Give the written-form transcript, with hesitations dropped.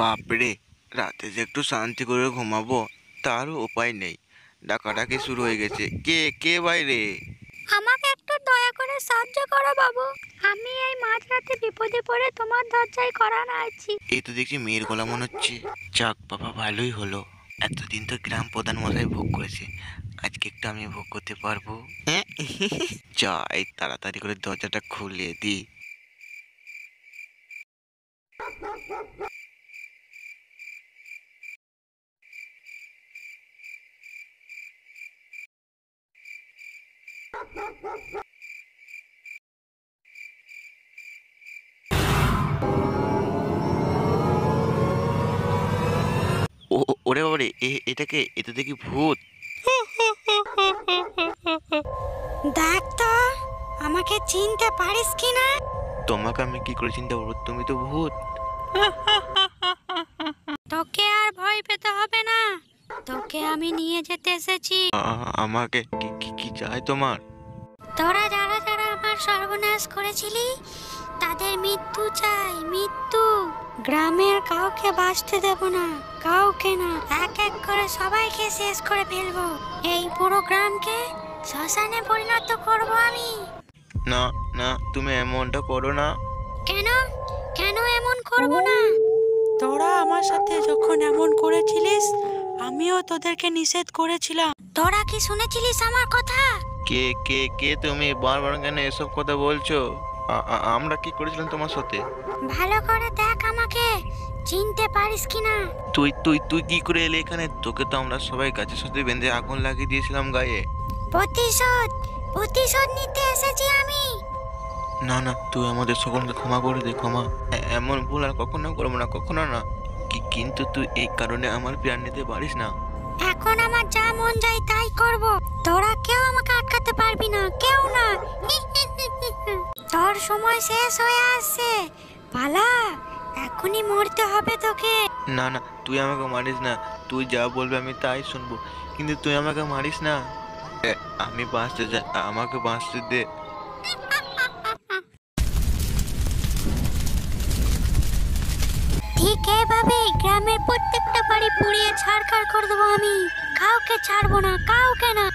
বাপরে, রাতে যে একটু শান্তি করে ঘুমাবো তারও উপায় নেই। ডাকাডাকি শুরু হয়ে গেছে। কে কে বাইরে? আমাকে একটু দয়া করে সাহায্য করো বাবু। আমি এই মাঝরাতে বিপদে পড়ে তোমার দরজায় করা নাড়ছি। এই তো দেখছি মেয়ের গলা মনে হচ্ছে। যাক বাবা, ভালোই হলো। এতদিন তো গ্রাম প্রধান মশাই ভোগ করেছে, আজকে একটু আমি ভোগ করতে পারবো। হ্যাঁ যাই, তাড়াতাড়ি করে দরজাটা খুলে দি। ওরে বাবারে, এটাকে, এটা দেখি ভূত। দেখ তো, আমাকে চিনতে পারিস কিনা? তোমাকে আমি কি করে চিন্তা করবো, তুমি তো ভূত। তোকে আর ভয় পেতে হবে না, তোকে আমি নিয়ে যেতে এসেছি। আমাকে কি কি কি চাই তোমার? তোরা যারা যারা আমার সর্বনাশ করেছিলি তাদের মৃত্যু চাই, মৃত্যু। গ্রামের কাউকে বাঁচতে দেব না, কাউকে না। এক এক করে সবাইকে শেষ করে ফেলবো। এই পুরো গ্রামকে শ্মশানে পরিণত করব আমি। না না, তুমি এমনটা করো না। কেন কেন এমন করব না? তোরা আমার সাথে যখন এমন করেছিলিস, আমিও তোদেরকে নিষেধ করেছিলাম। তোরা কি শুনেছিলিস আমার কথা? কে কে কে তুমি? বারবার কেন এসব কথা বলছো? আমরা কি করেছিলাম তোমার সাথে? ভালো করে দেখ, আমাকে চিনতে পারিস কিনা। তুই তুই তুই কি করে এলে এখানে? তোকে তো আমরা সবাই গাছের সাথে বেঁধে আগুন লাগিয়ে দিয়েছিলাম গায়ে। প্রতিশোধ প্রতিশোধ নিতে এসেছি আমি। না না, তুই আমাদের সকলকে ক্ষমা করে দে, ক্ষমা। এমন ভুল আর কখনো করবো না, কখনো না। কিন্তু তুই এই কারণে আমার প্রাণ নিতে পারিস না। এখন আমার যা মন যায় তাই করব। তোরা কেউ আমাকে আটকাতে পারবি না, কেউ না। তোর সময় শেষ হয়ে আসছে, পালা, এখনই মরতে হবে তোকে। না না, তুই আমাকে মারিস না। তুই যা বলবি আমি তাই শুনবো, কিন্তু তুই আমাকে মারিস না। আমি বাঁচতে চাই, আমাকে বাঁচতে দে। ঠিক এভাবে গ্রামের প্রত্যেকটা বাড়ি পুড়িয়ে ছাড়খাড় করে দেবো আমি। কাউকে ছাড়বো না, কাউকে না।